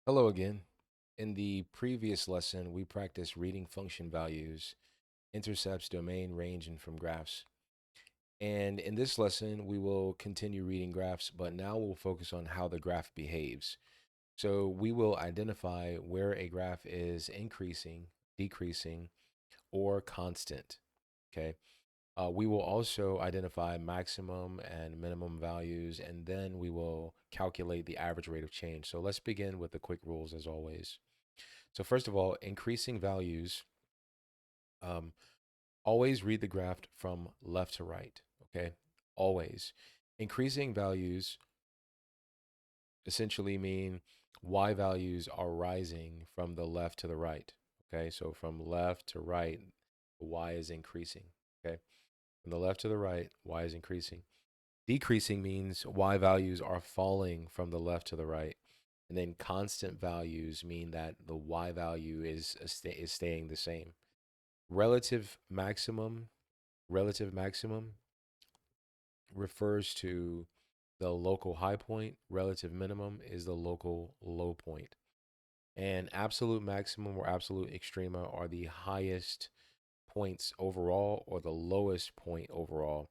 Hello again. In the previous lesson, we practiced reading function values, intercepts, domain, range, and from graphs. And in this lesson, we will continue reading graphs, but now we'll focus on how the graph behaves. So we will identify where a graph is increasing, decreasing, or constant. Okay. We will also identify maximum and minimum values, and then we will calculate the average rate of change. So let's begin with the quick rules as always. So first of all, increasing values, um, always read the graph from left to right, okay? Always. Increasing values essentially mean y values are rising from the left to the right, okay? So from left to right, y is increasing, okay? From the left to the right, y is increasing. Decreasing means y values are falling from the left to the right. And then constant values mean that the y value is staying the same. Relative maximum, relative maximum refers to the local high point. Relative minimum is the local low point. And absolute maximum or absolute extrema are the highest points overall or the lowest point overall.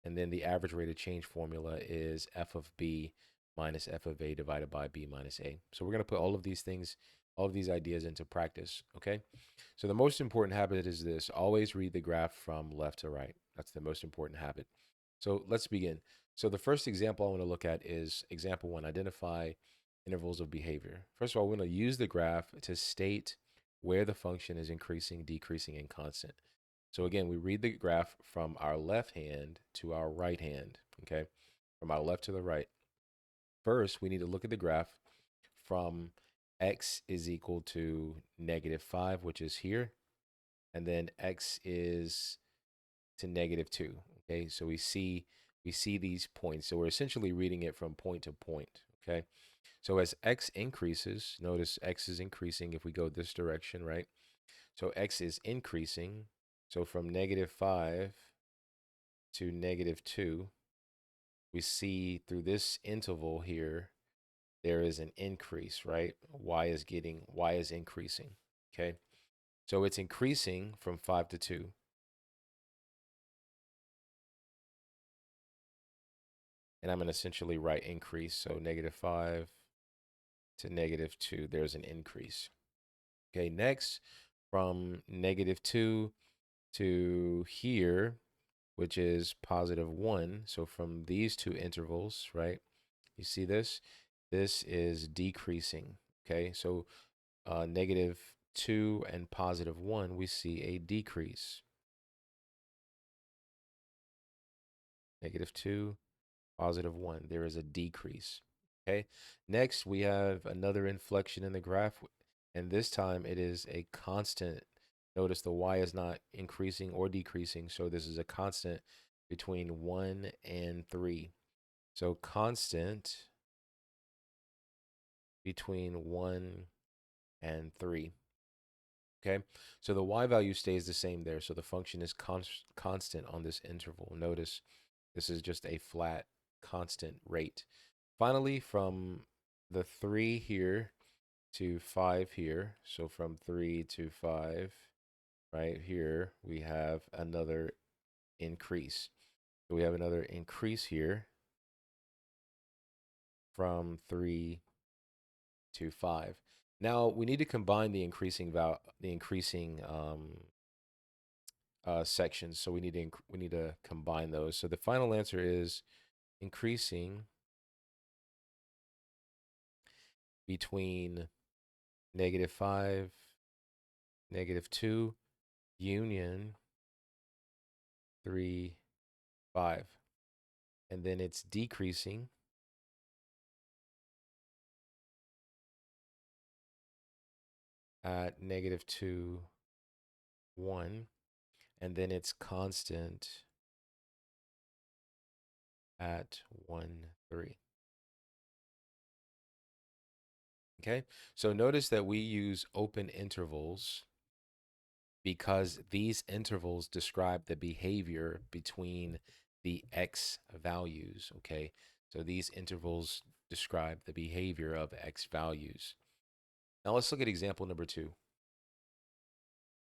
And then the average rate of change formula is f of b minus f of a divided by b minus a. So we're going to put all of these things, all of these ideas into practice, okay? So the most important habit is this: always read the graph from left to right. That's the most important habit. So let's begin. So the first example I want to look at is example one: identify intervals of behavior. First of all, we're going to use the graph to state where the function is increasing, decreasing, and constant. So again, we read the graph from our left hand to our right hand, okay? From our left to the right. First, we need to look at the graph from x is equal to -5, which is here, and then x is to -2. Okay, so we see these points. So we're essentially reading it from point to point. Okay, so as x increases, notice x is increasing if we go this direction, right? So x is increasing. So from -5 to -2, we see through this interval here, there is an increase, right? Y is increasing. Okay, so it's increasing from 5 to 2. And I'm going to essentially write increase. So -5 to -2, there's an increase. Okay, next from -2 to here, which is +1. So from these two intervals, right? You see this? This is decreasing. Okay, so -2 and +1, we see a decrease. -2, +1, there is a decrease. Okay. Next, we have another inflection in the graph, and this time it is a constant. Notice the y is not increasing or decreasing, so this is a constant between 1 and 3. So constant between 1 and 3. Okay, so the y value stays the same there. So the function is constant on this interval. Notice this is just a flat constant rate. Finally, from the 3 here to 5 here, so from 3 to 5, right here, we have another increase. So we have another increase here from 3 to 5. Now we need to combine the increasing sections. So we need to combine those. So the final answer is increasing between -5, -2, union 3, 5. And then it's decreasing at -2, 1. And then it's constant at 1, 3. Okay, so notice that we use open intervals because these intervals describe the behavior between the x values. Okay, so these intervals describe the behavior of x values. Now let's look at example number 2.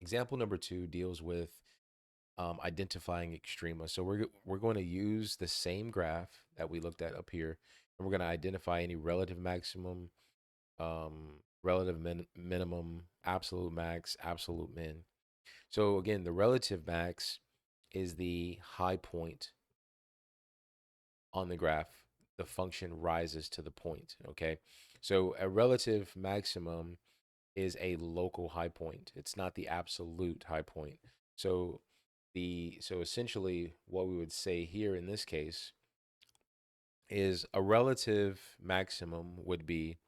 Example number 2 deals with identifying extrema. So we're going to use the same graph that we looked at up here, and we're going to identify any relative maximum, relative minimum, absolute max, absolute min. So again, the relative max is the high point on the graph. The function rises to the point. Okay, so a relative maximum is a local high point. It's not the absolute high point. So so essentially what we would say here in this case is a relative maximum would be,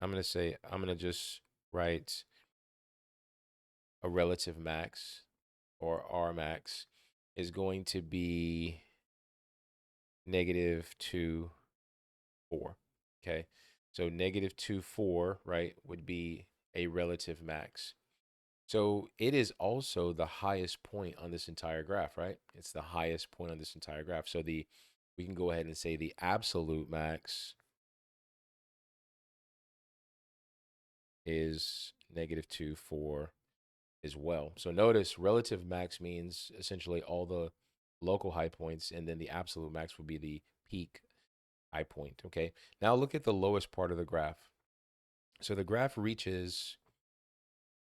I'm going to just write a relative max, or R max is going to be -2, 4. Okay. So -2, 4, right, would be a relative max. So it is also the highest point on this entire graph, right? It's the highest point on this entire graph. So we can go ahead and say the absolute max is -2, 4 as well. So notice relative max means essentially all the local high points, and then the absolute max would be the peak high point. Okay. Now look at the lowest part of the graph. So the graph reaches,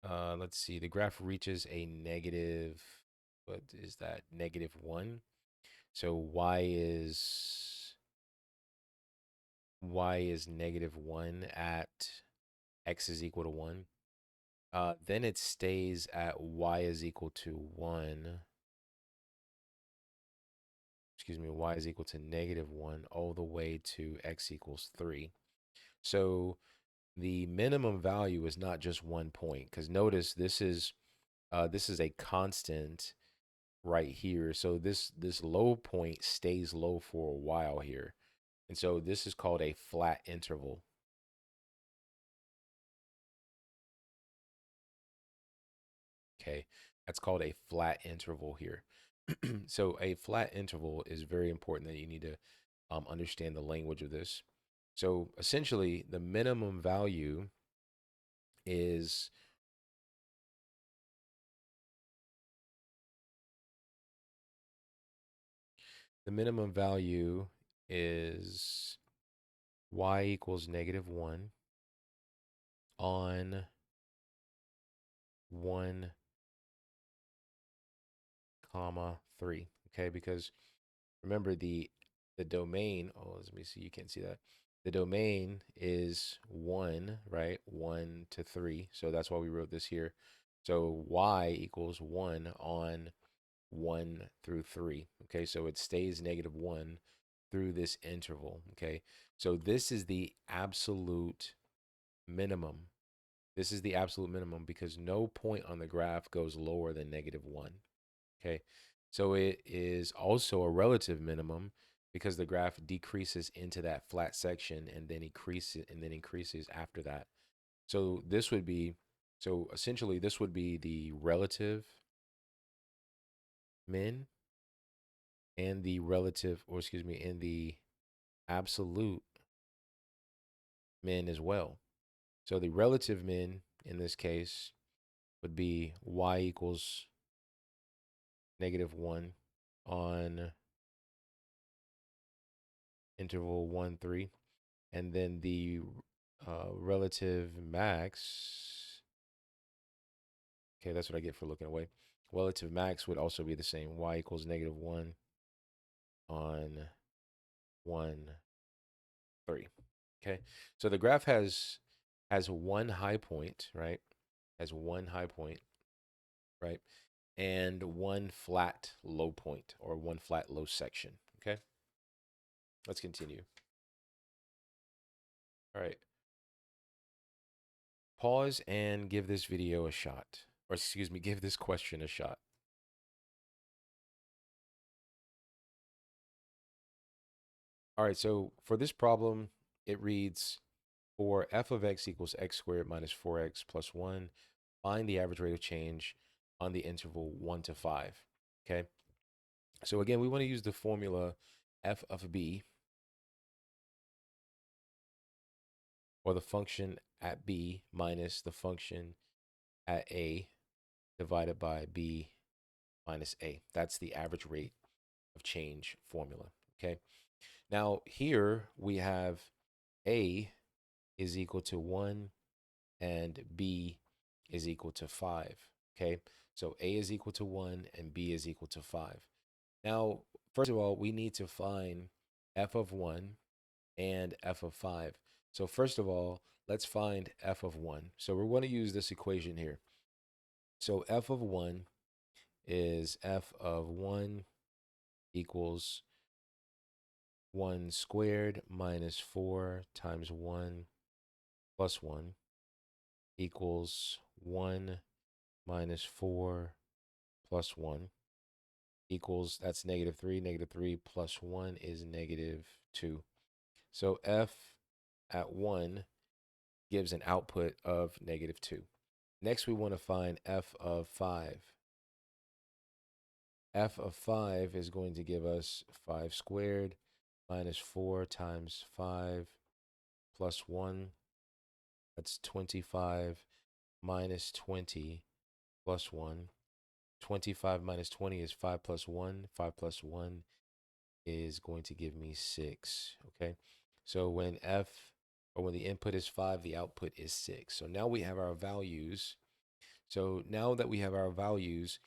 let's see, the graph reaches a negative, what is that? -1. So y is -1 at x is equal to 1. Then it stays at y is equal to 1. Excuse me, y is equal to -1 all the way to x equals 3. So the minimum value is not just 1 point, because notice this is a constant right here. So this low point stays low for a while here. And so this is called a flat interval. Okay. That's called a flat interval here. So a flat interval is very important that you need to understand the language of this. So essentially, is the minimum value is y equals -1 on 1 comma 3. Okay, because remember the domain, oh, let me see, you can't see that. The domain is 1, right? 1 to 3. So that's why we wrote this here. So y equals 1 on 1 through 3. Okay, so it stays -1 through this interval. Okay, so this is the absolute minimum. This is the absolute minimum because no point on the graph goes lower than -1. Okay, so it is also a relative minimum because the graph decreases into that flat section and then increases after that. So this would be, so essentially this would be the relative min and the relative, or excuse me, and the absolute min as well. So the relative min in this case would be y equals -1 on interval 1, 3. And then the relative max, okay, that's what I get for looking away. Relative max would also be the same. Y equals -1 on 1, 3. Okay, so the graph has one high point, right? Has one high point, right? And one flat low point, or one flat low section. Okay, let's continue. All right, pause and give this video a shot, or excuse me, give this question a shot. All right, so for this problem, it reads, for f of x equals x squared minus 4x plus 1, find the average rate of change on the interval 1 to 5. Okay, so again, we want to use the formula f of b or the function at b minus the function at a divided by b minus a. That's the average rate of change formula, okay? Now here we have a is equal to 1 and b is equal to 5, okay? So a is equal to 1 and b is equal to 5. Now, first of all, we need to find f of 1 and f of 5. So first of all, let's find f of 1. So we're going to use this equation here. So f of 1 is f of 1 equals 1 squared minus 4 times 1 plus 1 equals 1 minus 4 plus 1 equals, that's negative 3. Negative 3 plus 1 is negative 2. So f at 1 gives an output of negative 2. Next, we want to find f of 5. F of 5 is going to give us 5 squared minus 4 times 5 plus 1. That's 25 minus 20 plus 1. 25 minus 20 is 5 plus 1. 5 plus 1 is going to give me 6, okay? So when when the input is 5, the output is 6. So now we have our values. So now that we have our values,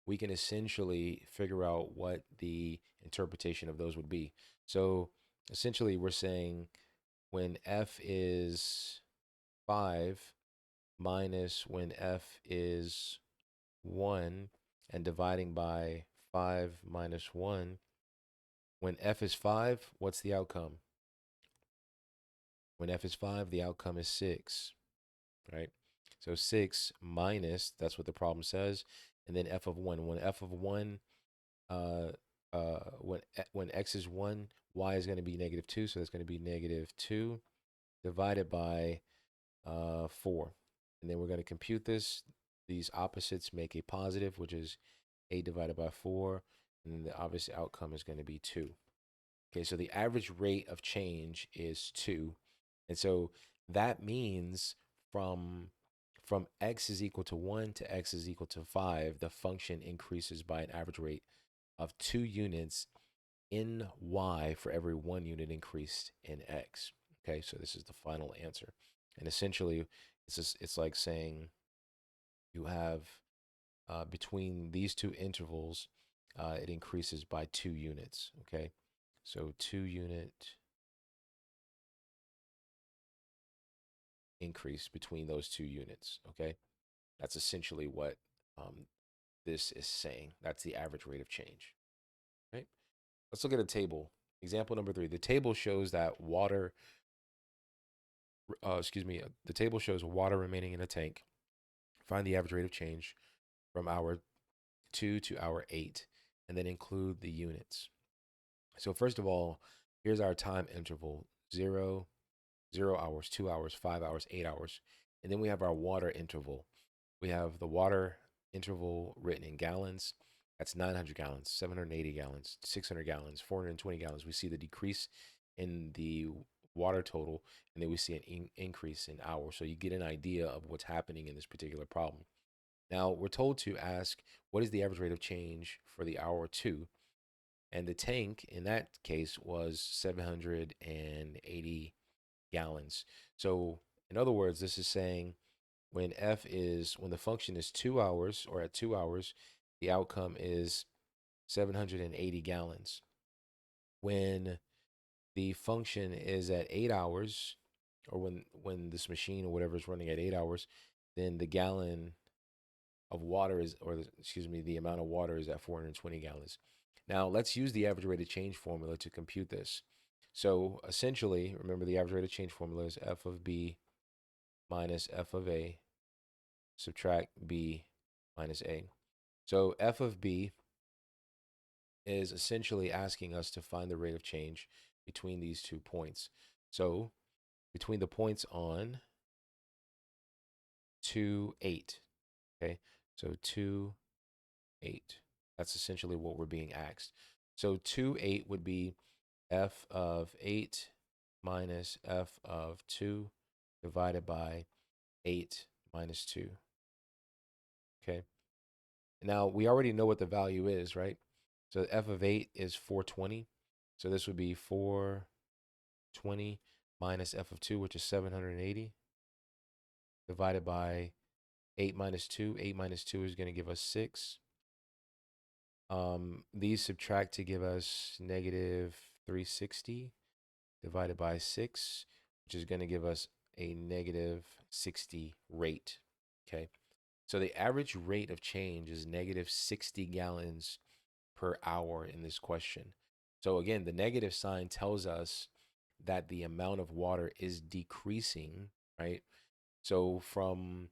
we can essentially figure out what the interpretation of those would be. So essentially we're saying when f is 5 minus when f is 1 and dividing by 5 minus 1, when f is 5, what's the outcome? When f is 5, the outcome is 6, right? So 6 minus, that's what the problem says, and then f of 1. When f of 1, uh, when x is 1, y is going to be negative 2, so that's going to be negative 2 divided by 4. And then we're going to compute this. These opposites make a positive, which is 8 divided by 4, and then the obvious outcome is going to be 2. Okay, so the average rate of change is 2. And so that means from x is equal to 1 to x is equal to 5, the function increases by an average rate of 2 units in y for every 1 unit increased in x. Okay, so this is the final answer. And essentially, it's like saying you have between these two intervals, it increases by 2 units. Okay, so 2-unit increase between those 2 units. Okay, that's essentially what this is saying. That's the average rate of change. Right. Let's look at a table. Example number 3. The table shows that water. The table shows water remaining in a tank. Find the average rate of change from hour 2 to hour 8, and then include the units. So first of all, here's our time interval: 0, 0 hours, 2 hours, 5 hours, 8 hours. And then we have our water interval. We have the water interval written in gallons. That's 900 gallons, 780 gallons, 600 gallons, 420 gallons. We see the decrease in the water total, and then we see an increase in hours. So you get an idea of what's happening in this particular problem. Now, we're told to ask, what is the average rate of change for the hour 2? And the tank in that case was 780 gallons. So in other words, this is saying when when the function is 2 hours, or at 2 hours, the outcome is 780 gallons. When the function is at 8 hours, or when this machine or whatever is running at 8 hours, then the gallon of water is, the amount of water is at 420 gallons. Now let's use the average rate of change formula to compute this. So essentially, remember, the average rate of change formula is f of b minus f of a, subtract b minus a. So f of b is essentially asking us to find the rate of change between these 2 points. So between the points on 2, 8, okay? So 2, 8. That's essentially what we're being asked. So 2, 8 would be f of 8 minus f of 2 divided by 8 minus 2. Okay. Now we already know what the value is, right? So f of 8 is 420. So this would be 420 minus f of 2, which is 780, divided by 8 minus 2. 8 minus 2 is going to give us 6. These subtract to give us negative 360 divided by 6, which is going to give us a negative 60 rate. Okay. So the average rate of change is negative 60 gallons per hour in this question. So again, the negative sign tells us that the amount of water is decreasing, right? So from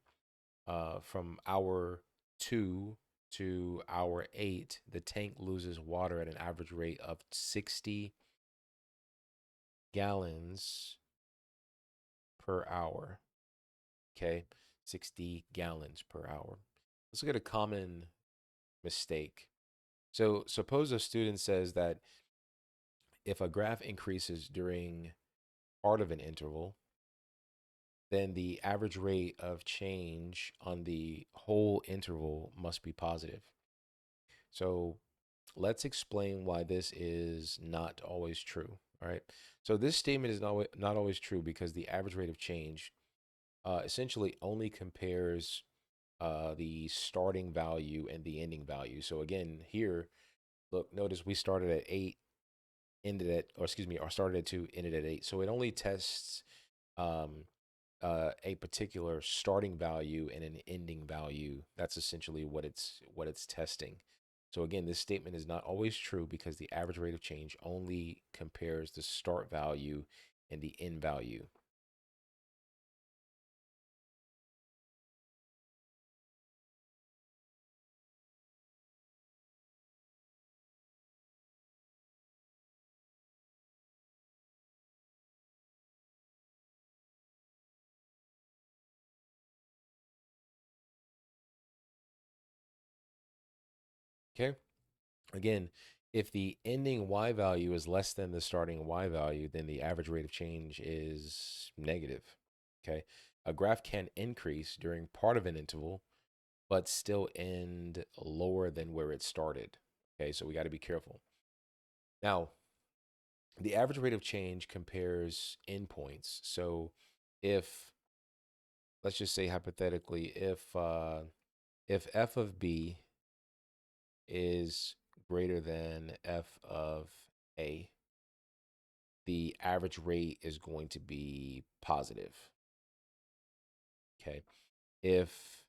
hour 2 to hour 8, the tank loses water at an average rate of 60 gallons per hour. Okay, 60 gallons per hour. Let's look at a common mistake. So suppose a student says that if a graph increases during part of an interval, then the average rate of change on the whole interval must be positive. So let's explain why this is not always true. All right. So this statement is not always true because the average rate of change essentially only compares the starting value and the ending value. So again, here, look, notice we started at 8, ended at, or excuse me, or started at 2, ended at 8. So it only tests um, a particular starting value and an ending value. That's essentially what it's testing. So again, this statement is not always true because the average rate of change only compares the start value and the end value. Okay. Again, if the ending y value is less than the starting y value, then the average rate of change is negative. Okay. A graph can increase during part of an interval, but still end lower than where it started. Okay. So we got to be careful. Now, the average rate of change compares endpoints. So if, let's just say hypothetically, if f of b is greater than f of a, the average rate is going to be positive. Okay. If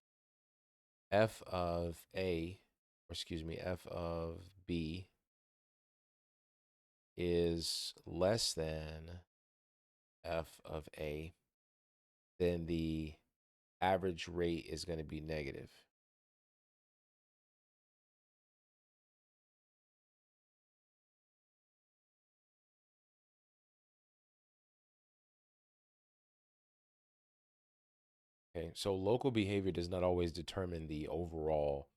f of a, or excuse me, f of b is less than f of a, then the average rate is going to be negative. Okay. So local behavior does not always determine the overall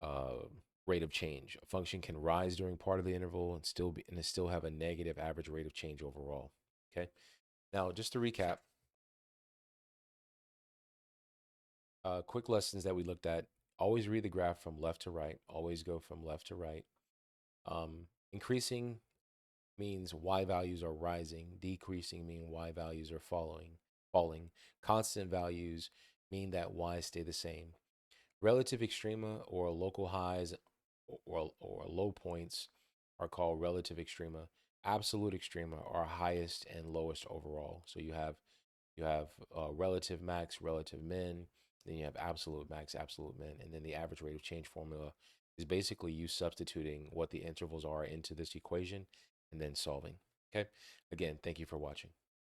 uh, rate of change. A function can rise during part of the interval and still have a negative average rate of change overall. Okay. Now, just to recap, quick lessons that we looked at. Always read the graph from left to right. Always go from left to right. Increasing means y values are rising. Decreasing mean y values are falling. Constant values mean that y stay the same. Relative extrema or local highs or low points are called relative extrema. Absolute extrema are highest and lowest overall. So you have relative max, relative min, then you have absolute max, absolute min, and then the average rate of change formula is basically you substituting what the intervals are into this equation and then solving. Okay. Again, thank you for watching.